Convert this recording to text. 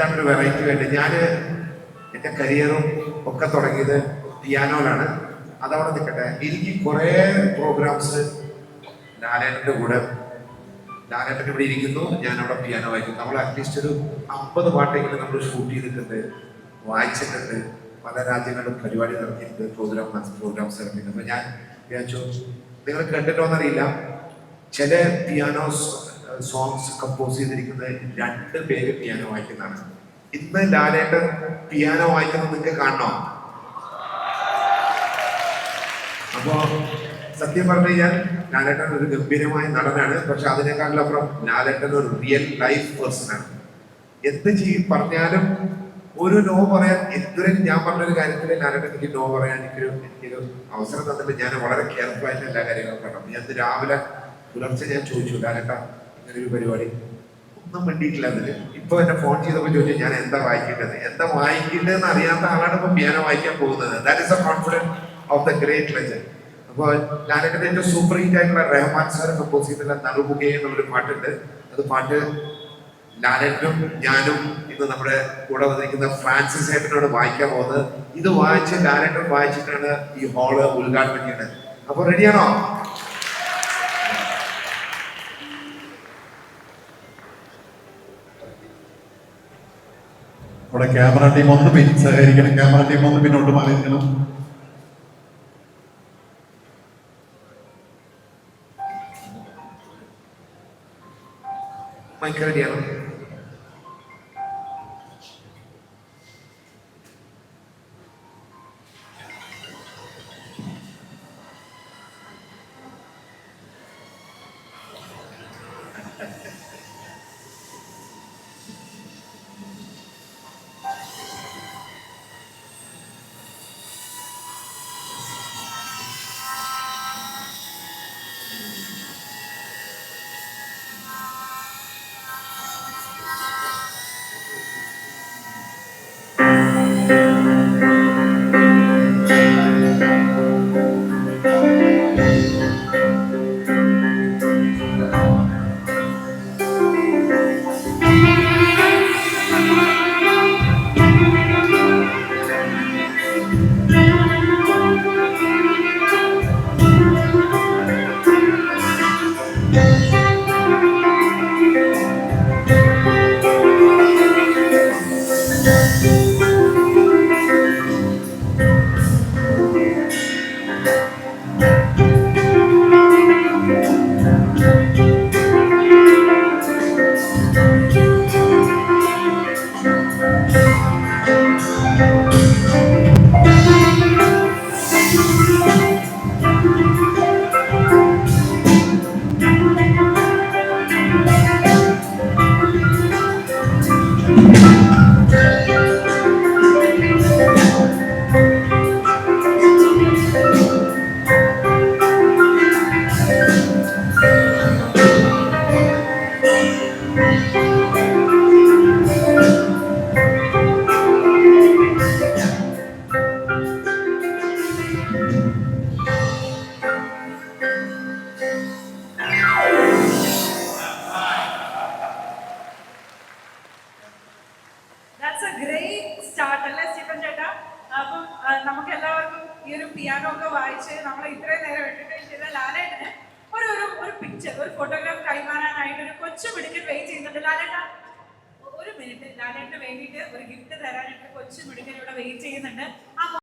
എന്താണ് ഒരു വെറൈറ്റി വേണ്ടത്? ഞാൻ എൻ്റെ കരിയറും ഒക്കെ തുടങ്ങിയത് പിയാനോയിലാണ്. അതവിടെ നിൽക്കട്ടെ. എനിക്ക് കുറേ പ്രോഗ്രാംസ് ലാലേട്ടൻ്റെ കൂടെ, ലാലേട്ടൻ ഇവിടെ ഇരിക്കുന്നു, ഞാൻ അവിടെ പിയാനോ വായിക്കുന്നു. നമ്മൾ അറ്റ്ലീസ്റ്റ് ഒരു 50 പാട്ടെങ്കിലും നമ്മൾ ഷൂട്ട് ചെയ്തിട്ടുണ്ട്, വായിച്ചിട്ടുണ്ട്, പല രാജ്യങ്ങളിലും പരിപാടി നടത്തിയിട്ടുണ്ട്, പ്രോഗ്രാംസ് നടത്തിയിട്ടുണ്ട്. അപ്പൊ ഞാൻ വിചാരിച്ചു, നിങ്ങൾ കേട്ടിട്ടോന്നറിയില്ല, ചില പിയാനോ സോങ്സ് കമ്പോസ് ചെയ്തിരിക്കുന്നത് 2 പേര് പിയാനോ വായിക്കുന്നതാണ്. ഇന്ന് ലാലേട്ടൻ പിയാനോ വായിക്കുന്നത് നിങ്ങൾക്ക് കാണണോ? അപ്പോ സത്യം പറഞ്ഞു കഴിഞ്ഞാൽ ലാലേട്ടൻ ഒരു ഗംഭീരമായ നടനാണ്. പക്ഷെ അതിനേക്കാളിലപ്പുറം ലാലേട്ടൻ ഒരു റിയൽ ലൈഫ് പേഴ്സണാണ്. എന്ത് പറഞ്ഞാലും ഒരു നോ പറയാൻ, ഇതുവരെ ഞാൻ പറഞ്ഞൊരു കാര്യത്തിൽ ലാലേട്ടൻ എനിക്ക് നോ പറയാൻ എനിക്കൊരു അവസരം തന്നിട്ട് ഞാൻ വളരെ കെയർഫുൾ ആയിട്ട് എല്ലാ കാര്യങ്ങളും പറഞ്ഞു. ഞാൻ രാവിലെ പുലർച്ചെ ഞാൻ ചോദിച്ചു, ലാലേട്ട ഇങ്ങനെ ഒരു പരിപാടി, ഒന്നും വേണ്ടിയിട്ടില്ല അതില്. ഇപ്പൊ എന്നെ ഫോൺ ചെയ്തപ്പോൾ ചോദിച്ചു ഞാൻ എന്താ വായിക്കേണ്ടതെന്ന് അറിയാത്ത ആളാണ് ഇപ്പൊ പിയാനോ വായിക്കാൻ പോകുന്നത്. That is A confidence of the great legend. അപ്പോൾ ലാലേട്ടൻ്റെ ഏറ്റവും സൂപ്പർ ഹിറ്റ് ആയിട്ടുള്ള റഹ്മാൻ സാർ കമ്പോസ് ചെയ്തിട്ടുള്ള നറുമുഖേ എന്നുള്ളൊരു പാട്ടുണ്ട്. അത് പാട്ട് ലാലേട്ടനും ഞാനും ഇന്ന് നമ്മുടെ കൂടെ വന്നിരിക്കുന്ന ഫ്രാൻസിസ് ഏട്ടനോട് വായിക്കാൻ പോകുന്നത്. ഇത് വായിച്ച് ലാലേട്ടൻ വായിച്ചിട്ടാണ് ഈ ഹാള് ഉദ്ഘാടനം ചെയ്യുന്നത്. അപ്പൊ റെഡിയാണോ? അവിടെ ക്യാമറ ടീം ഒന്ന് സഹകരിക്കണം. ക്യാമറ ടീം ഒന്ന് പിന്നോട്ട് മാറിയിരിക്കണം. മൈക്ക് റെഡിയാണോ? നമുക്ക് എല്ലാവർക്കും ഈ ഒരു പിയാനോ ഒക്കെ വായിച്ച് നമ്മൾ ഇത്രയും നേരം എന്റർടൈൻ ചെയ്ത ലാലേട്ടന് ഒരു പിക്ചർ, ഒരു ഫോട്ടോഗ്രാഫ് കൈമാറാനായിട്ട് ഒരു കൊച്ചു മിടുക്കൻ വെയിറ്റ് ചെയ്യുന്നുണ്ട്. ലാലേട്ട ഒരു മിനിറ്റ്, ലാലേട്ടന് വേണ്ടിയിട്ട് ഒരു ഗിഫ്റ്റ് തരാനായിട്ട് കൊച്ചു മിടുക്കൻ ഇവിടെ വെയിറ്റ് ചെയ്യുന്നുണ്ട്.